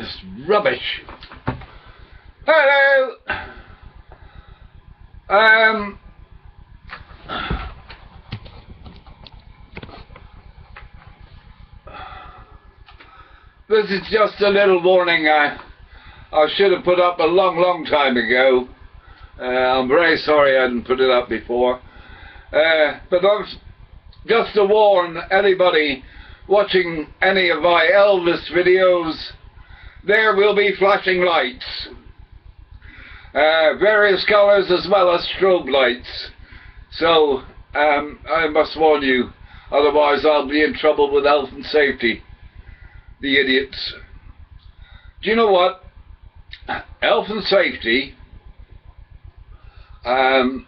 It's rubbish. Hello. This is just a little warning I should have put up a long time ago. I'm very sorry I didn't put it up before. But just to warn anybody watching any of my Elvis videos, there will be flashing lights. Various colours as well as strobe lights. So I must warn you, otherwise I'll be in trouble with health and safety. The idiots. Do you know what? Health and safety. In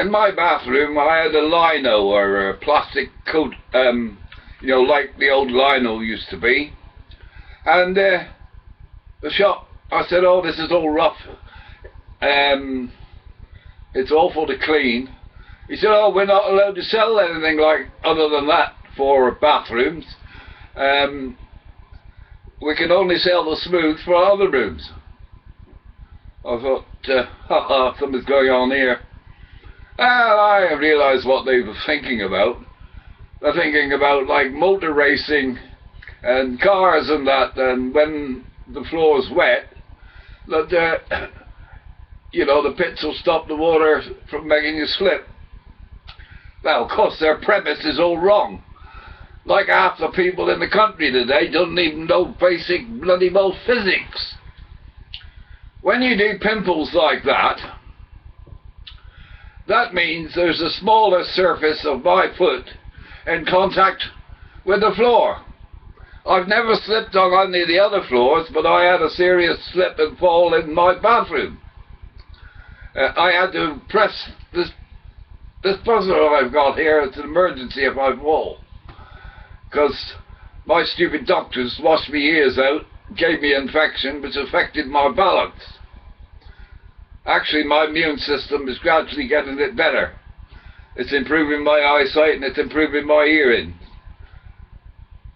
my bathroom I had a lino, or a plastic coat, you know, like the old lino used to be. And the shop, I said, oh, this is all rough. It's awful to clean. He said, oh, we're not allowed to sell anything like other than that for bathrooms. We can only sell the smooth for other rooms. I thought, something's going on here. And I realised what they were thinking about. They're thinking about like motor racing and cars and that, and when the floor's wet, that you know, the pits will stop the water from making you slip. Now, of course, their premise is all wrong. Like half the people in the country today don't even know basic bloody well physics. When you do pimples like that, that means there's a smaller surface of my foot in contact with the floor. I've never slipped on any of the other floors, but I had a serious slip and fall in my bathroom. I had to press this buzzer I've got here. It's an emergency if I fall. Because my stupid doctors washed my ears out, gave me infection, which affected my balance. Actually, my immune system is gradually getting it better. It's improving my eyesight and it's improving my hearing.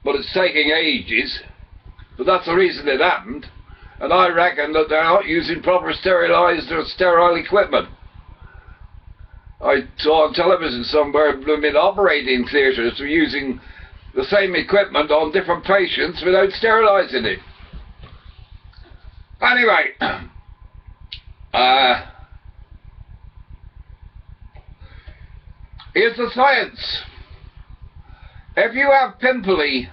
But it's taking ages. But that's the reason it happened. And I reckon that they're not using proper sterilized or sterile equipment. I saw on television somewhere in operating theatres were using the same equipment on different patients without sterilizing it. Anyway, here's the science. If you have pimply,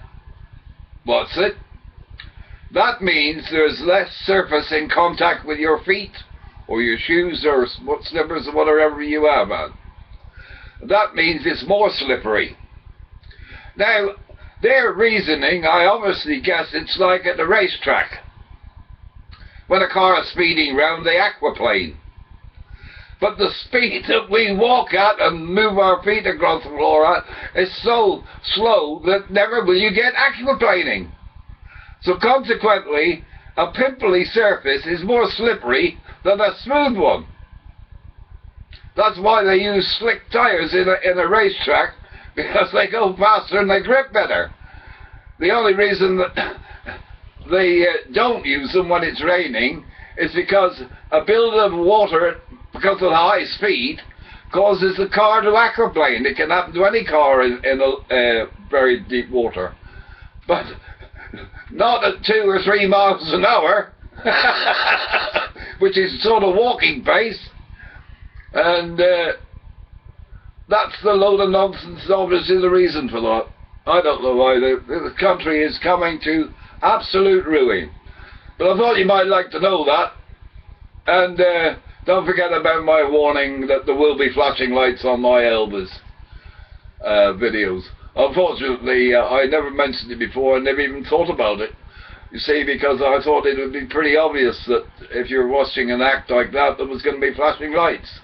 that means there's less surface in contact with your feet or your shoes or slippers or whatever you have, man. That means it's more slippery. Now, their reasoning, I obviously guess it's like at the racetrack. When a car is speeding round the aquaplane. But the speed that we walk at and move our feet across the floor at is so slow that never will you get aquaplaning. So consequently, a pimply surface is more slippery than a smooth one. That's why they use slick tires in a racetrack, because they go faster and they grip better. The only reason that they don't use them when it's raining is because a build of water, because of the high speed, causes the car to aquaplane. It can happen to any car in very deep water. But not at 2 or 3 miles an hour, which is sort of walking pace. And that's the load of nonsense, obviously the reason for that. I don't know why the country is coming to absolute ruin. But I thought you might like to know that. And don't forget about my warning that there will be flashing lights on my Elvis videos. Unfortunately, I never mentioned it before. I never even thought about it. You see, because I thought it would be pretty obvious that if you're watching an act like that, there was going to be flashing lights.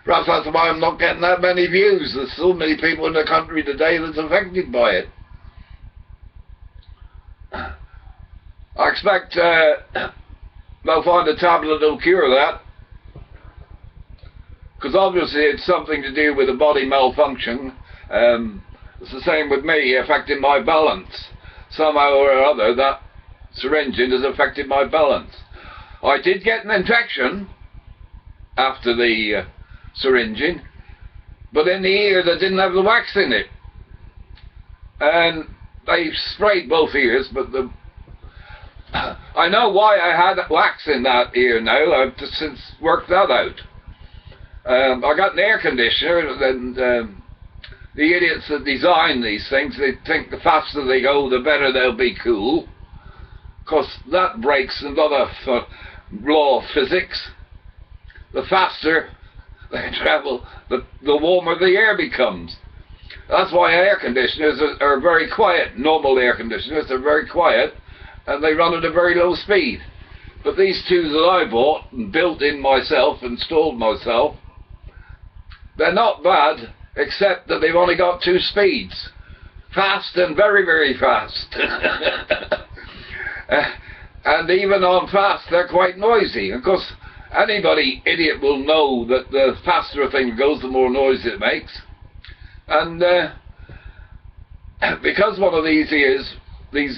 Perhaps that's why I'm not getting that many views. There's so many people in the country today that's affected by it. I expect they'll find a tablet that'll cure that. Because obviously it's something to do with a body malfunction. It's the same with me, affecting my balance. somehow or other that syringing has affected my balance. I did get an infection after the syringing, but in the ear that didn't have the wax in it. And they sprayed both ears, but I know why I had wax in that ear now. I've just since worked that out. I got an air conditioner, and the idiots that design these things, they think the faster they go, the better they'll be cool. Because that breaks another law of physics. The faster they travel, the warmer the air becomes. That's why air conditioners are very quiet. Normal air conditioners are very quiet, and they run at a very low speed. But these two that I bought and built in myself, installed myself, they're not bad, except that they've only got 2 speeds. Fast and very, very fast. And even on fast, they're quite noisy. Of course, anybody idiot will know that the faster a thing goes, the more noise it makes. And because one of these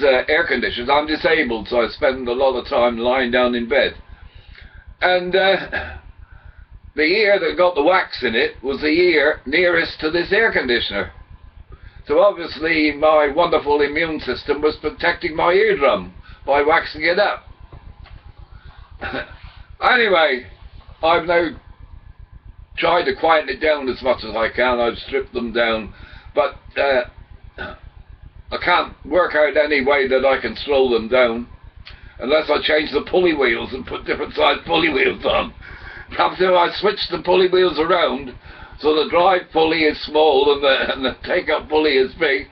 air conditioners, I'm disabled, so I spend a lot of time lying down in bed. And the ear that got the wax in it was the ear nearest to this air conditioner. So obviously my wonderful immune system was protecting my eardrum by waxing it up. Anyway, I've now tried to quieten it down as much as I can. I've stripped them down, but I can't work out any way that I can slow them down unless I change the pulley wheels and put different size pulley wheels on. Perhaps if I switch the pulley wheels around so the drive pulley is small and the take-up pulley is big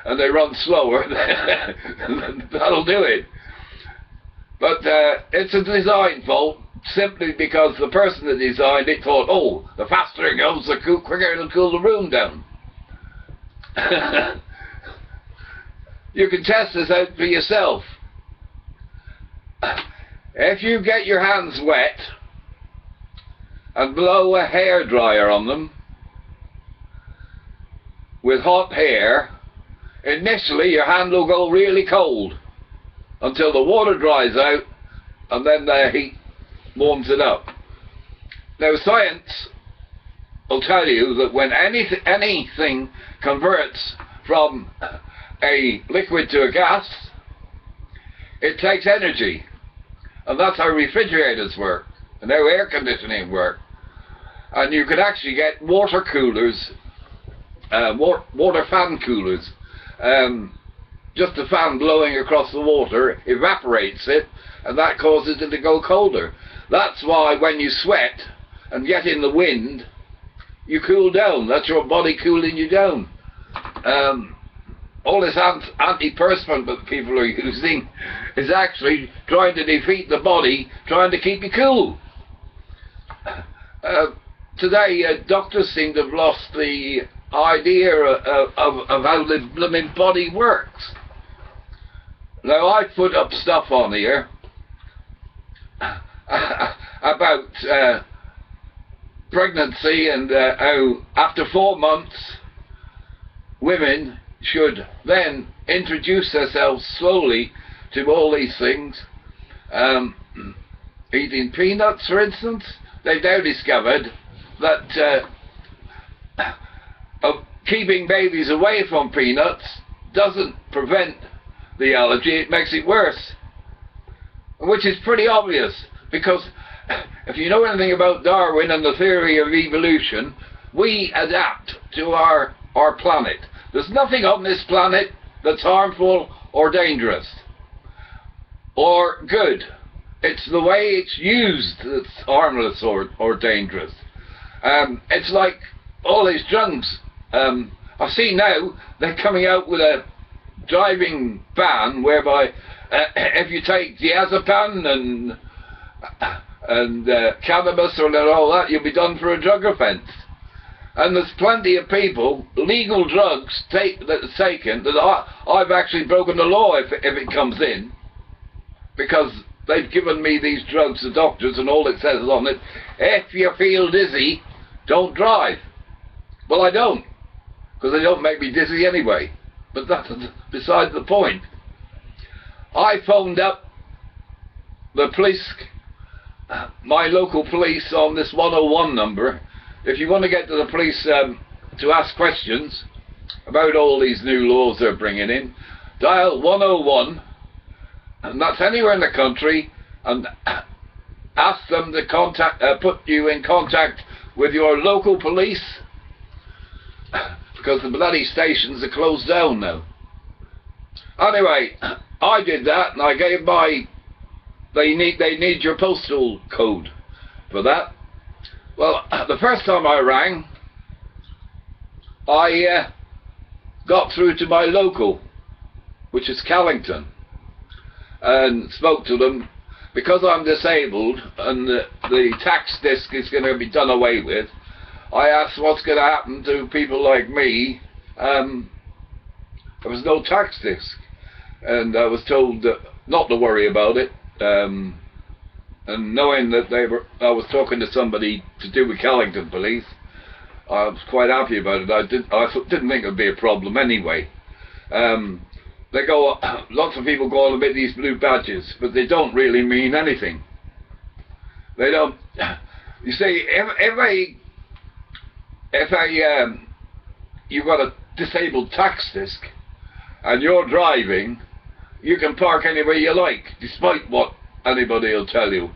and they run slower, that'll do it. But it's a design fault, simply because the person that designed it thought, oh, the faster it goes, the quicker it'll cool the room down. You can test this out for yourself. If you get your hands wet and blow a hairdryer on them with hot hair, initially your hand will go really cold until the water dries out and then the heat warms it up. Now science will tell you that when anything converts from a liquid to a gas, it takes energy. And that's how refrigerators work and how air conditioning works. And you could actually get water coolers, water fan coolers. Just a fan blowing across the water evaporates it, and that causes it to go colder. That's why when you sweat and get in the wind, you cool down. That's your body cooling you down. All this antiperspirant that people are using is actually trying to defeat the body, trying to keep you cool. Today, doctors seem to have lost the idea of how the blooming body works. Now, I put up stuff on here about pregnancy and how after 4 months women should then introduce themselves slowly to all these things. Eating peanuts, for instance. They've now discovered that keeping babies away from peanuts doesn't prevent the allergy, it makes it worse. Which is pretty obvious, because if you know anything about Darwin and the theory of evolution, we adapt to our planet. There's nothing on this planet that's harmful or dangerous or good. It's the way it's used that's harmless or dangerous. It's like all these drugs. I see now they're coming out with a driving ban whereby if you take diazepam and cannabis or all that, you'll be done for a drug offence. And there's plenty of people, legal drugs that's taken, that I've actually broken the law if it comes in, because they've given me these drugs, the doctors, and all it says on it, if you feel dizzy, don't drive. Well, I don't, because they don't make me dizzy anyway. But that's beside the point. I phoned up the police, my local police, on this 101 number. If you want to get to the police to ask questions about all these new laws they're bringing in, dial 101, and that's anywhere in the country, and ask them to put you in contact with your local police, because the bloody stations are closed down now. Anyway, I did that, and I gave they need your postal code for that. Well, the first time I rang, I got through to my local, which is Callington, and spoke to them. Because I'm disabled and the tax disc is going to be done away with, I asked what's going to happen to people like me. There was no tax disc, and I was told not to worry about it. And knowing that I was talking to somebody to do with Callington Police, I was quite happy about it. I didn't think it would be a problem anyway. They go, lots of people go on about these blue badges, but they don't really mean anything. They don't. You see, if you've got a disabled tax disc and you're driving, you can park anywhere you like, despite what anybody will tell you.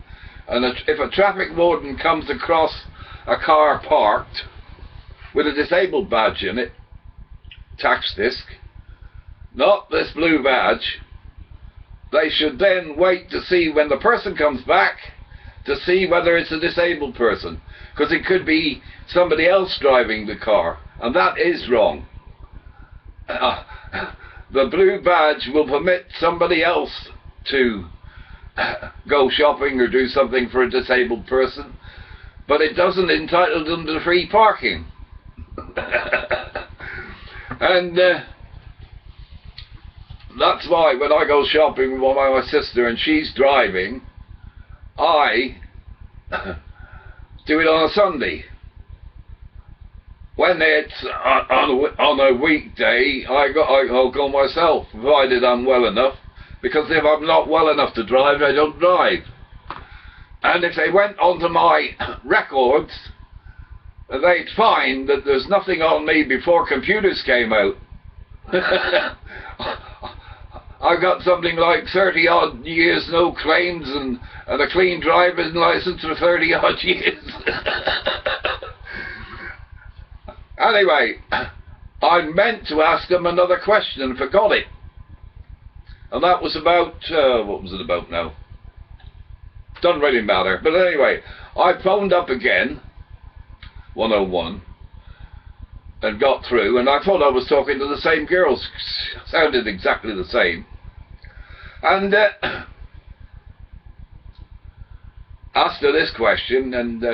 And if a traffic warden comes across a car parked with a disabled badge in it, tax disc, not this blue badge, they should then wait to see when the person comes back to see whether it's a disabled person, because it could be somebody else driving the car, and that is wrong. The blue badge will permit somebody else to go shopping or do something for a disabled person, but it doesn't entitle them to free parking. And that's why when I go shopping with my sister and she's driving, I do it on a Sunday. When it's on a weekday, I'll go myself, provided I'm well enough, because if I'm not well enough to drive, I don't drive. And if they went onto my records, they'd find that there's nothing on me before computers came out. I've got something like 30 odd years, no claims, and a clean driving license for 30 odd years. Anyway, I meant to ask them another question and forgot it. And that was about, what was it about now? Doesn't really matter. But anyway, I phoned up again, 101, and got through, and I thought I was talking to the same girls. Sounded exactly the same. And asked her this question, and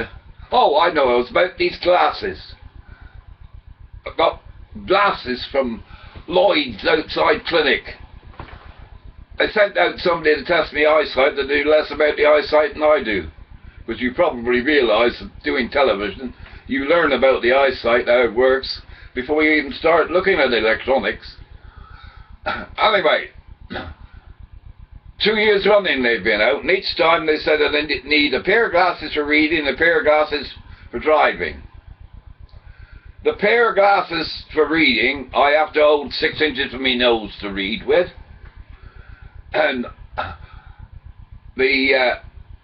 oh, I know, it was about these glasses. I've got glasses from Lloyd's outside clinic. They sent out somebody to test my eyesight that knew less about the eyesight than I do. But you probably realise that doing television, you learn about the eyesight, how it works, before you even start looking at electronics. Anyway, 2 years running they've been out, and each time they said that they need a pair of glasses for reading, a pair of glasses for driving. The pair of glasses for reading, I have to hold 6 inches from my nose to read with. And the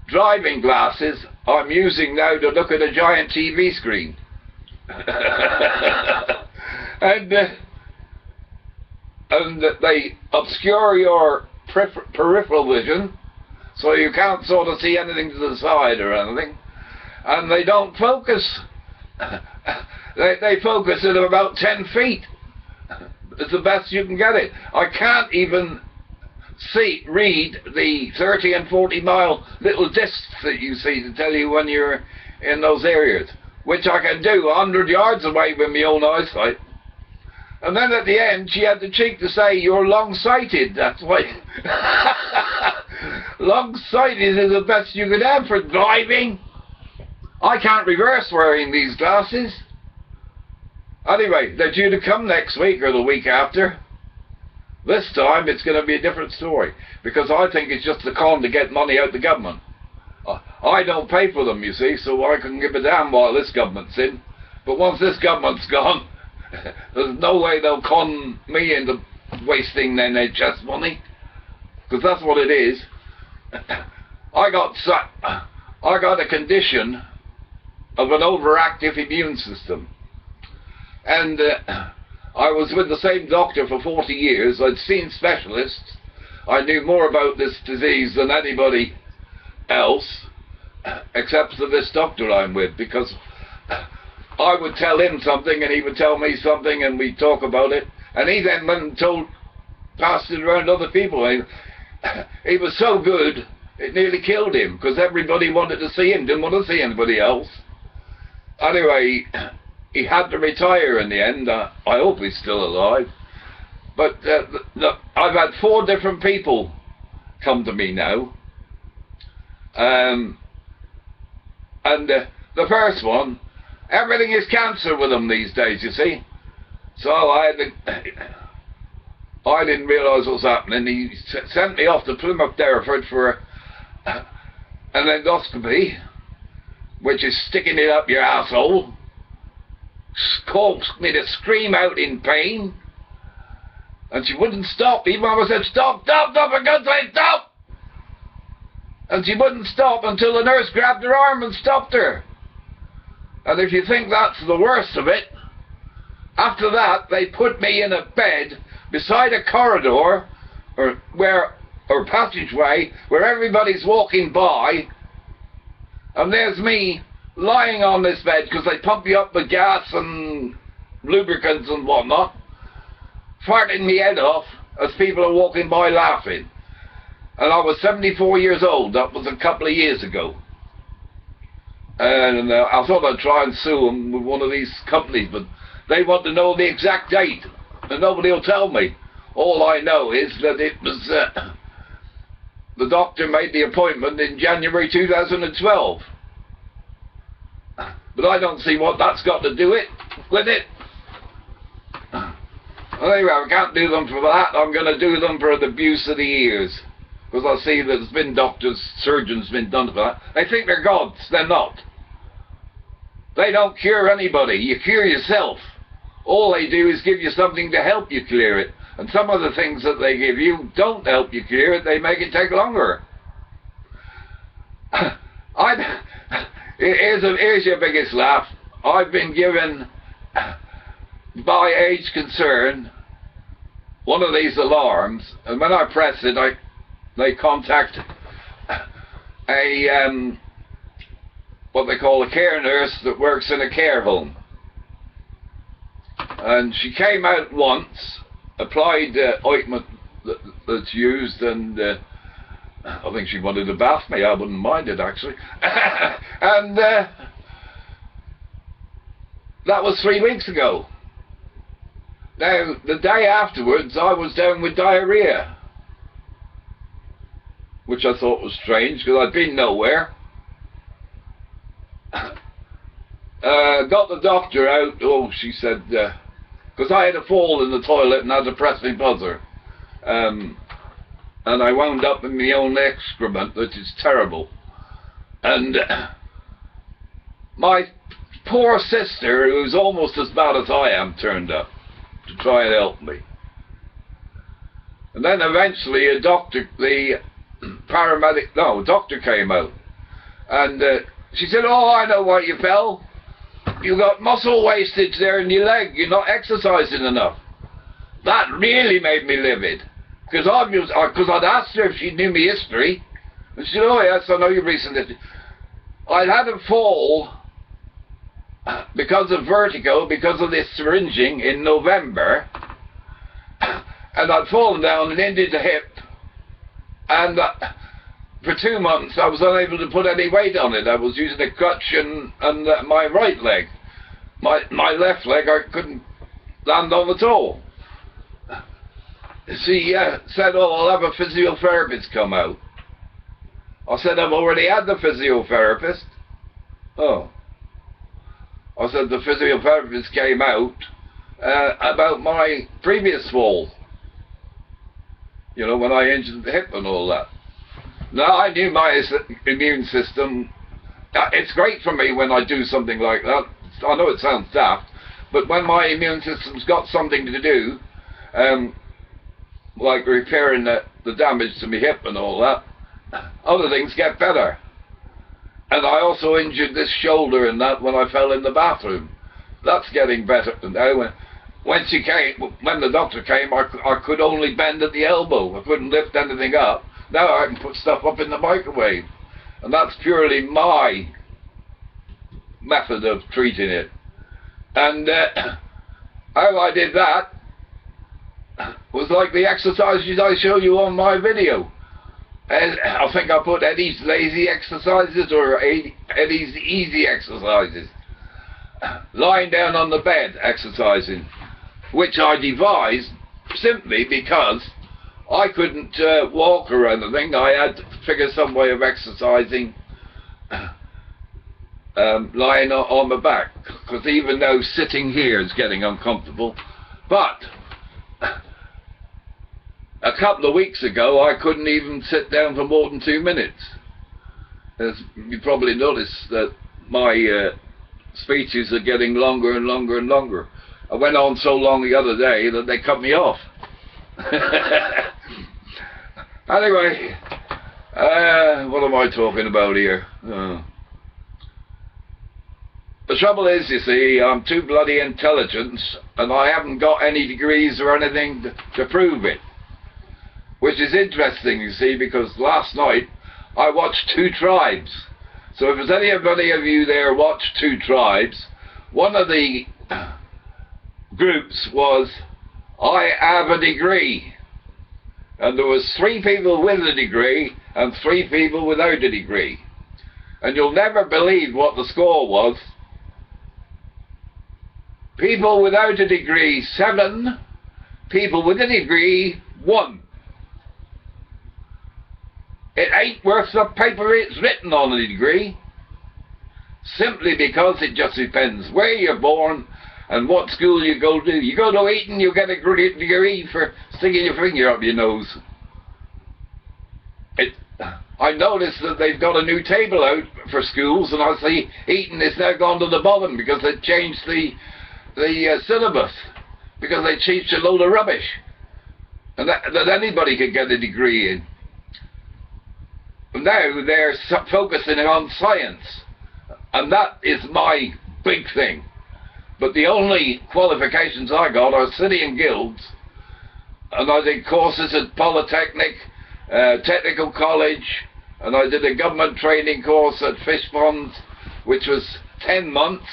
driving glasses I'm using now to look at a giant TV screen. and they obscure your peripheral vision, so you can't sort of see anything to the side or anything. And they don't focus. They focus at about 10 feet. It's the best you can get it. I can't even read the 30 and 40 mile little discs that you see to tell you when you're in those areas, which I can do 100 yards away with my own eyesight. And then at the end she had the cheek to say, "You're long-sighted." That's why long-sighted is the best you could have for driving. I can't reverse wearing these glasses. Anyway, they're due to come next week or the week after. This time it's going to be a different story, because I think it's just a con to get money out the government. I don't pay for them, you see, so I can give a damn while this government's in. But once this government's gone, there's no way they'll con me into wasting their NHS money, because that's what it is. I got a condition of an overactive immune system, and I was with the same doctor for 40 years. I'd seen specialists. I knew more about this disease than anybody else, except for this doctor I'm with, because I would tell him something and he would tell me something and we'd talk about it, and he then went and passed it around other people. He was so good it nearly killed him, because everybody wanted to see him, didn't want to see anybody else. Anyway, he had to retire in the end. I hope he's still alive. But I've had 4 different people come to me now. And the first one, everything is cancer with them these days, you see. So I didn't realise what was happening. He sent me off to Plymouth, Derriford for an endoscopy, which is sticking it up your asshole. Caused me to scream out in pain, and she wouldn't stop. Even when I said, stop, for God's sake, stop! And she wouldn't stop until the nurse grabbed her arm and stopped her. And if you think that's the worst of it, after that they put me in a bed beside a corridor or passageway where everybody's walking by, and there's me lying on this bed, because they pump you up with gas and lubricants and whatnot, farting me head off as people are walking by laughing. And I was 74 years old. That was a couple of years ago. And I thought I'd try and sue them with one of these companies, but they want to know the exact date, and nobody will tell me. All I know is that it was the doctor made the appointment in January 2012. But I don't see what that's got to do with it. Anyway, I can't do them for that. I'm going to do them for the abuse of the ears, because I see that there's been doctors, surgeons been done for that. They think they're gods. They're not. They don't cure anybody. You cure yourself. All they do is give you something to help you clear it. And some of the things that they give you don't help you clear it. They make it take longer. Here's your biggest laugh. I've been given, by age concern, one of these alarms, and when I press it, they contact what they call a care nurse that works in a care home. And she came out once, applied ointment that's used, and I think she wanted to bath me. I wouldn't mind it, actually. And that was 3 weeks ago. Now, the day afterwards, I was down with diarrhea, which I thought was strange, because I'd been nowhere. Got the doctor out. Oh, she said, because I had a fall in the toilet and had to press my buzzer. And I wound up in my own excrement, which is terrible. And my poor sister, who's almost as bad as I am, turned up to try and help me. And then eventually a doctor, doctor came out. And she said, oh, I know why you fell. You got muscle wastage there in your leg. You're not exercising enough. That really made me livid. Because I'd asked her if she knew my history. And she said, oh yes, I know your recent history. I'd had a fall because of vertigo, because of this syringing in November. And I'd fallen down and injured the hip. And for 2 months I was unable to put any weight on it. I was using a crutch and my right leg. My left leg I couldn't land on at all. She said, oh, I'll have a physiotherapist come out. I said, I've already had the physiotherapist. Oh. I said, the physiotherapist came out about my previous fall. you know, when I injured the hip and all that. Now, I knew my immune system, it's great for me when I do something like that. I know it sounds daft, but when my immune system's got something to do, like repairing the damage to my hip and all that, other things get better. And I also injured this shoulder and that when I fell in the bathroom. That's getting better now. When the doctor came, I could only bend at the elbow. I couldn't lift anything up. Now I can put stuff up in the microwave. And that's purely my method of treating it. And how I did that was like the exercises I show you on my video. And I think I put Eddie's lazy exercises or Eddie's easy exercises. Lying down on the bed exercising, which I devised simply because I couldn't walk or anything. I had to figure some way of exercising lying on my back, because even though sitting here is getting uncomfortable, but a couple of weeks ago I couldn't even sit down for more than 2 minutes. As you probably noticed that my speeches are getting longer and longer and longer. I went on so long the other day that they cut me off. Anyway, what am I talking about here? The trouble is, you see, I'm too bloody intelligent and I haven't got any degrees or anything to prove it. Which is interesting, you see, because last night I watched Two Tribes. So if there's anybody of you there watched Two Tribes, one of the groups was, I have a degree. And there was 3 people with a degree and 3 people without a degree. And you'll never believe what the score was. People without a degree, 7. People with a degree, 1. It ain't worth the paper it's written on a degree. Simply because it just depends where you're born and what school you go to. You go to Eton, you get a degree for sticking your finger up your nose. I noticed that they've got a new table out for schools, and I see Eton is now gone to the bottom because they changed the syllabus, because they teach a load of rubbish, and that anybody could get a degree in. Now they're focusing on science, and that is my big thing. But the only qualifications I got are city and guilds, and I did courses at Polytechnic, Technical College, and I did a government training course at Fish Ponds, which was 10 months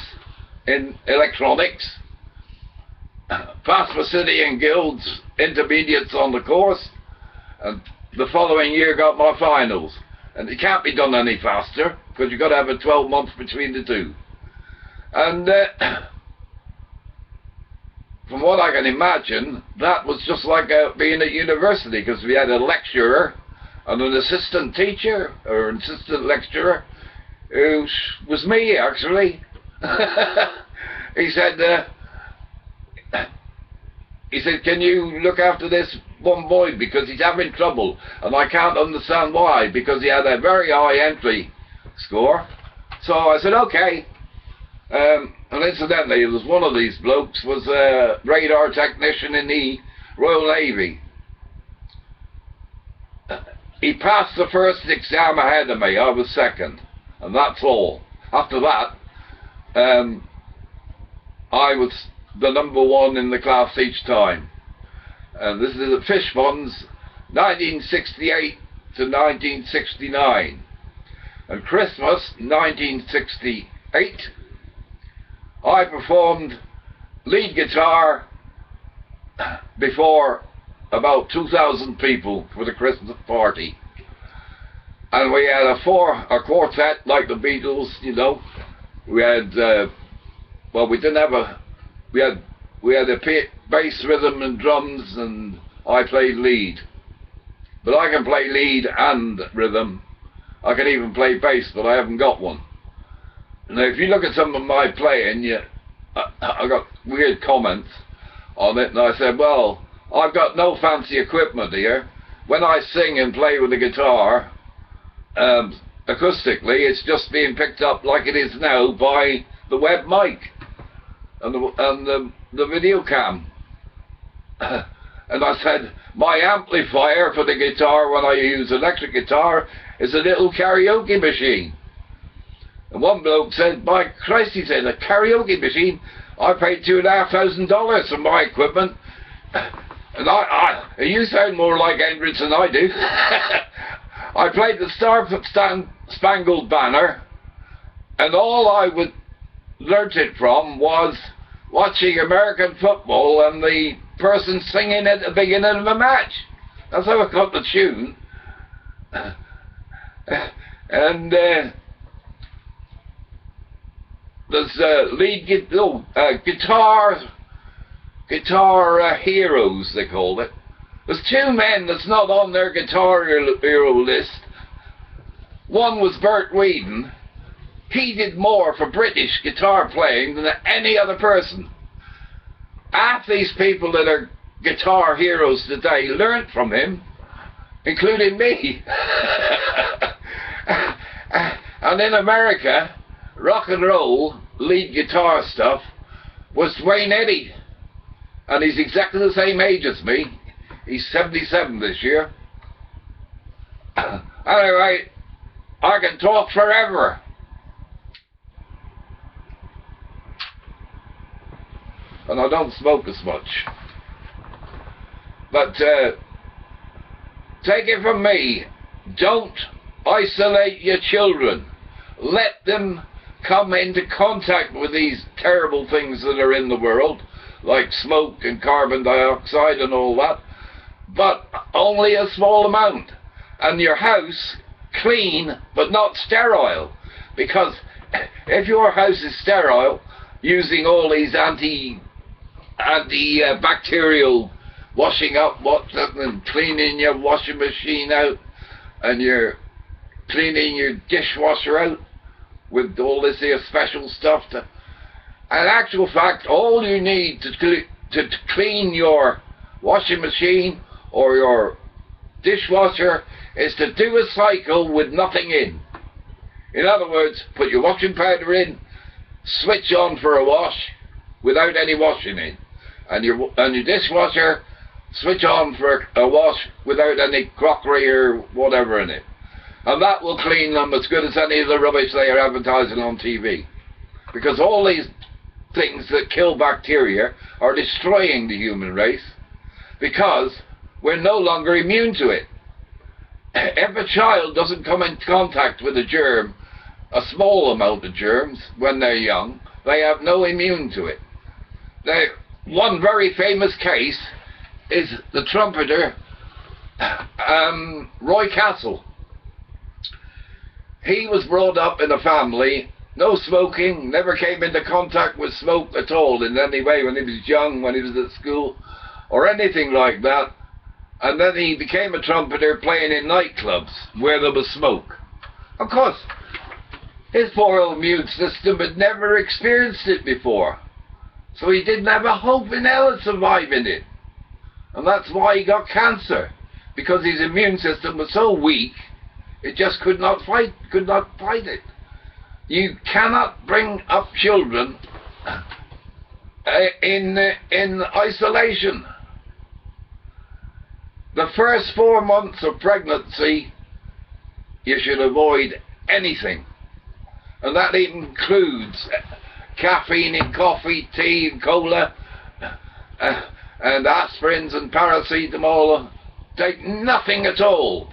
in electronics. Passed for city and guilds intermediates on the course, and the following year got my finals. And it can't be done any faster, because you've got to have a 12 months between the two. And from what I can imagine, that was just like being at university, because we had a lecturer and an assistant teacher, or an assistant lecturer, who was me, actually. He said, can you look after this one boy, because he's having trouble, and I can't understand why, because he had a very high entry score. So I said, okay. And incidentally, it was one of these blokes was a radar technician in the Royal Navy. He passed the first exam ahead of me. I was second, and that's all. After that, I was the number 1 in the class each time. And this is at Fish Ponds, 1968 to 1969. And Christmas, 1968, I performed lead guitar before about 2,000 people for the Christmas party. And we had a quartet like the Beatles, you know. We had, well, we didn't have a, we had a bass, rhythm and drums, and I played lead. But I can play lead and rhythm. I can even play bass, but I haven't got one. Now, if you look at some of my playing, I got weird comments on it, and I said, well, I've got no fancy equipment here, when I sing and play with the guitar, acoustically, it's just being picked up like it is now by the web mic and the video cam. And I said, my amplifier for the guitar when I use electric guitar is a little karaoke machine. And one bloke said, by Christ, he said, a karaoke machine? I paid $2,500 for my equipment. And you sound more like Hendrix than I do. I played the Star Spangled Banner, and all I learnt it from was watching American football and the person singing at the beginning of a match. That's how I got the tune. And there's guitar heroes, they called it. There's two men that's not on their guitar hero list. One was Bert Weedon. He did more for British guitar playing than any other person. Half these people that are guitar heroes today learnt from him, including me. And in America, rock and roll lead guitar stuff was Dwayne Eddy. And he's exactly the same age as me. He's 77 this year. Anyway, I can talk forever. And I don't smoke as much. But take it from me, don't isolate your children. Let them come into contact with these terrible things that are in the world, like smoke and carbon dioxide and all that, but only a small amount. And your house clean but not sterile, because if your house is sterile, using all these antibacterial washing up and cleaning your washing machine out, and you're cleaning your dishwasher out with all this here special stuff. In actual fact, all you need to clean your washing machine or your dishwasher is to do a cycle with nothing in. In other words, put your washing powder in, switch on for a wash without any washing in, and your dishwasher, switch on for a wash without any crockery or whatever in it. And that will clean them as good as any of the rubbish they are advertising on TV. Because all these things that kill bacteria are destroying the human race, because we're no longer immune to it. If a child doesn't come in contact with a germ, a small amount of germs, when they're young, they have no immune to it. One very famous case is the trumpeter Roy Castle. He was brought up in a family, no smoking, never came into contact with smoke at all in any way when he was young, when he was at school, or anything like that. And then he became a trumpeter playing in nightclubs where there was smoke. Of course, his poor old immune system had never experienced it before. So he didn't have a hope in hell of surviving it. And that's why he got cancer. Because his immune system was so weak, it just could not fight it. You cannot bring up children in isolation. The first 4 months of pregnancy, you should avoid anything. And that includes caffeine in coffee, tea and cola, and aspirins and paracetamol. Take nothing at all.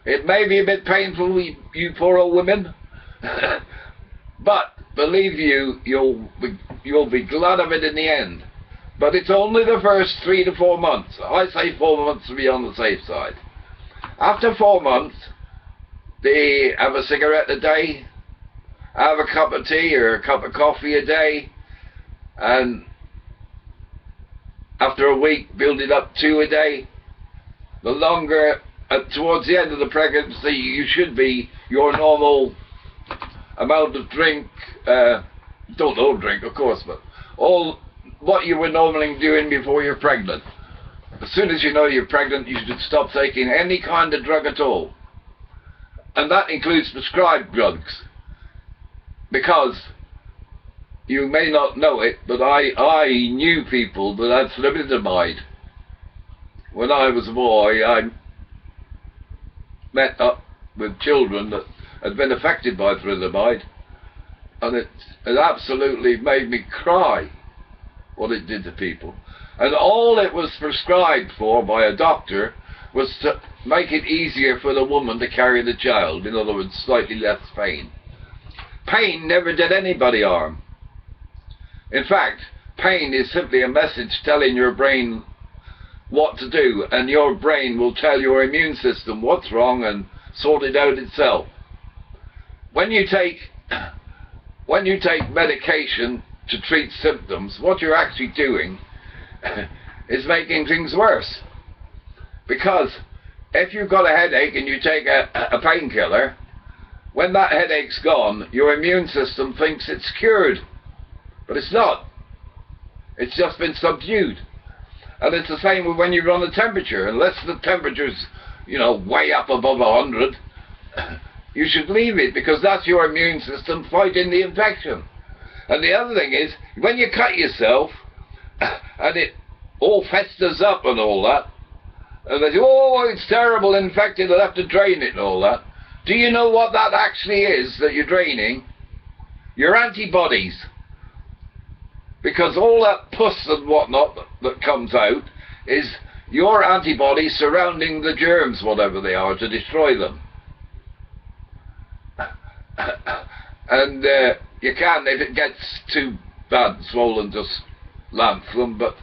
It may be a bit painful, you poor old women, but believe you'll be glad of it in the end. But it's only the first 3 to 4 months. I say 4 months to be on the safe side. After 4 months, they have a cigarette a day, have a cup of tea or a cup of coffee a day, and after a week build it up 2 a day. The longer, towards the end of the pregnancy, you should be your normal amount of drink, don't all drink of course, but all what you were normally doing before you're pregnant. as soon as you know you're pregnant, you should stop taking any kind of drug at all. And that includes prescribed drugs. Because you may not know it, but I knew people that had thalidomide. When I was a boy, I met up with children that had been affected by thalidomide, and it absolutely made me cry what it did to people. And all it was prescribed for by a doctor was to make it easier for the woman to carry the child. In other words, slightly less pain. Pain never did anybody harm. In fact, pain is simply a message telling your brain what to do, and your brain will tell your immune system what's wrong and sort it out itself. When you take medication to treat symptoms, what you're actually doing is making things worse. Because if you've got a headache and you take a painkiller, when that headache's gone, your immune system thinks it's cured. But it's not. It's just been subdued. And it's the same with when you run a temperature. Unless the temperature's, way up above 100, you should leave it, because that's your immune system fighting the infection. And the other thing is, when you cut yourself, and it all festers up and all that, and they say, oh, it's terrible, infected, I'll have to drain it and all that. Do you know what that actually is that you're draining? Your antibodies. Because all that pus and whatnot that comes out is your antibodies surrounding the germs, whatever they are, to destroy them. And you can, if it gets too bad, swollen, just lamp them, but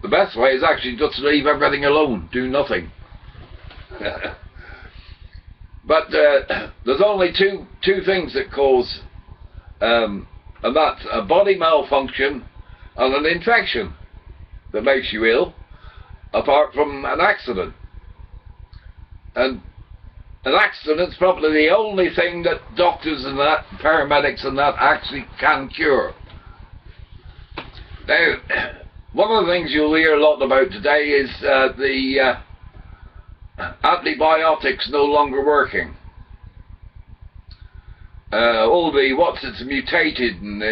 the best way is actually just leave everything alone, do nothing. But there's only two things that cause, and that's a body malfunction and an infection that makes you ill, apart from an accident. And an accident's probably the only thing that doctors and that, paramedics and that, actually can cure. Now, one of the things you'll hear a lot about today is the antibiotics no longer working. It's mutated and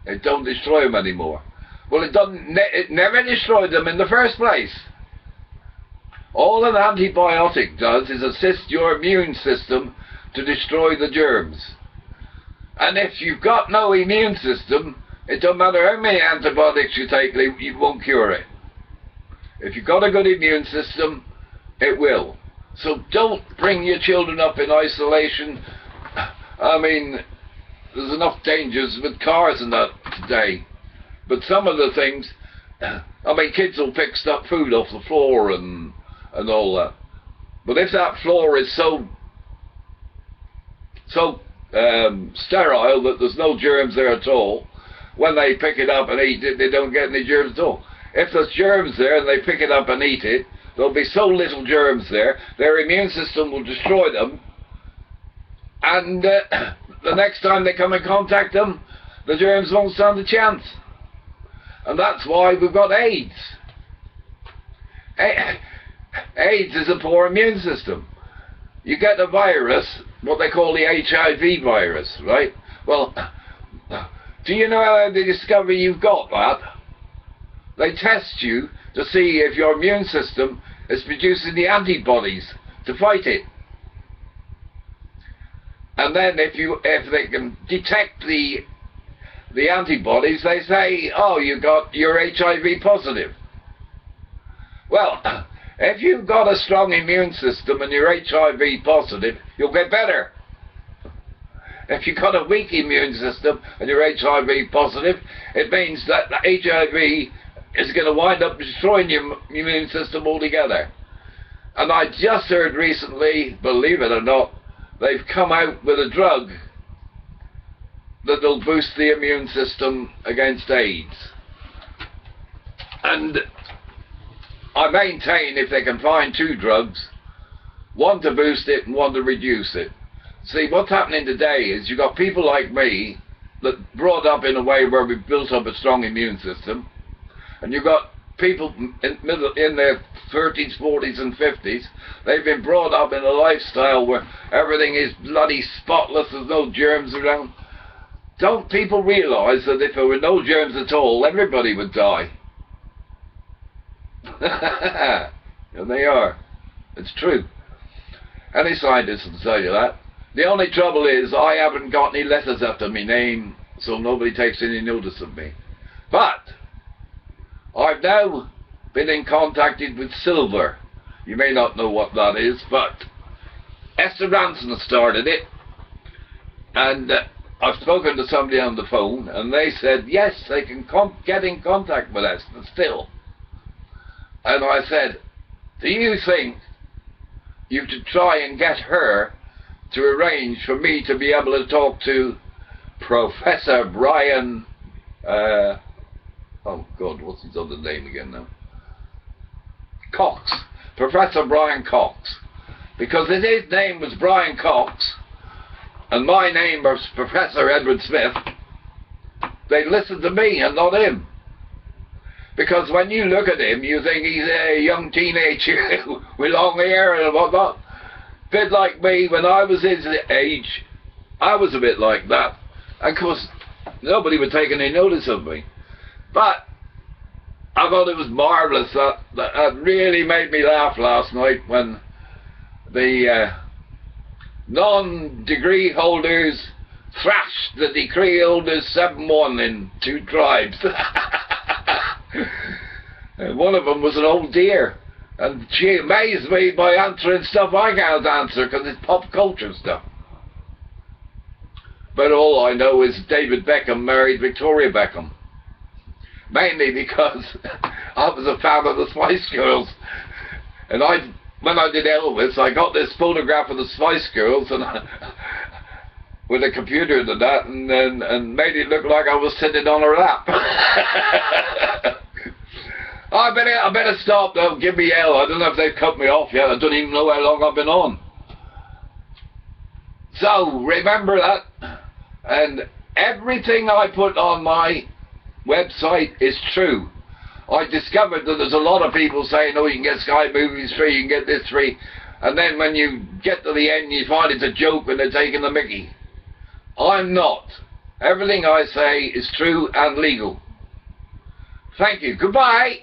they don't destroy them anymore. Well, it never destroyed them in the first place. All an antibiotic does is assist your immune system to destroy the germs. And if you've got no immune system, it don't matter how many antibiotics you take, you won't cure it. If you've got a good immune system, it will. So don't bring your children up in isolation. I mean, there's enough dangers with cars and that today. But some of the things, kids will pick stuff, food off the floor and all that. But if that floor is so sterile that there's no germs there at all, when they pick it up and eat it, they don't get any germs at all. If there's germs there and they pick it up and eat it, there'll be so little germs there, their immune system will destroy them, and the next time they come in contact them, the germs won't stand a chance. And that's why we've got AIDS. AIDS is a poor immune system. You get a virus, what they call the HIV virus, right? Well, do you know how they discover you've got that? They test you to see if your immune system is producing the antibodies to fight it. And then if they can detect the antibodies, they say, oh, you're HIV positive. Well, if you've got a strong immune system and you're HIV positive, you'll get better. If you've got a weak immune system and you're HIV positive, it means that the HIV is going to wind up destroying your immune system altogether. And I just heard recently, believe it or not, they've come out with a drug that will boost the immune system against AIDS. And I maintain if they can find two drugs, one to boost it and one to reduce it. See, what's happening today is you've got people like me that brought up in a way where we've built up a strong immune system, and you've got people in their 30s, 40s and 50s, they've been brought up in a lifestyle where everything is bloody spotless, there's no germs around. Don't people realise that if there were no germs at all, everybody would die? And they are. It's true. Any scientist will tell you that. The only trouble is I haven't got any letters after my name, so nobody takes any notice of me. But I've now been in contact with silver. You may not know what that is, but Esther Ranson started it, and I've spoken to somebody on the phone, and they said yes, they can get in contact with Esther still. And I said, do you think you should try and get her to arrange for me to be able to talk to Professor Brian, oh God, what's his other name again now? Cox. Professor Brian Cox. Because if his name was Brian Cox, and my name was Professor Edward Smith, they'd listen to me and not him. Because when you look at him, you think he's a young teenager with long hair and whatnot. Bit like me, when I was his age, I was a bit like that. And of course, nobody would take any notice of me. But I thought it was marvellous. That really made me laugh last night when the non-degree holders thrashed the degree holders 7-1 in 2 tribes. And one of them was an old dear, and she amazed me by answering stuff I can't answer because it's pop culture stuff. But all I know is David Beckham married Victoria Beckham, mainly because I was a fan of the Spice Girls, and when I did Elvis, I got this photograph of the Spice Girls and with a computer and that, and made it look like I was sitting on her lap. I better stop though. Give me hell. I don't know if they've cut me off yet. I don't even know how long I've been on. So remember that, and everything I put on my website is true. I discovered that there's a lot of people saying, oh, you can get Sky Movies free, you can get this free, and then when you get to the end you find it's a joke and they're taking the mickey. I'm not. Everything I say is true and legal. Thank you. Goodbye.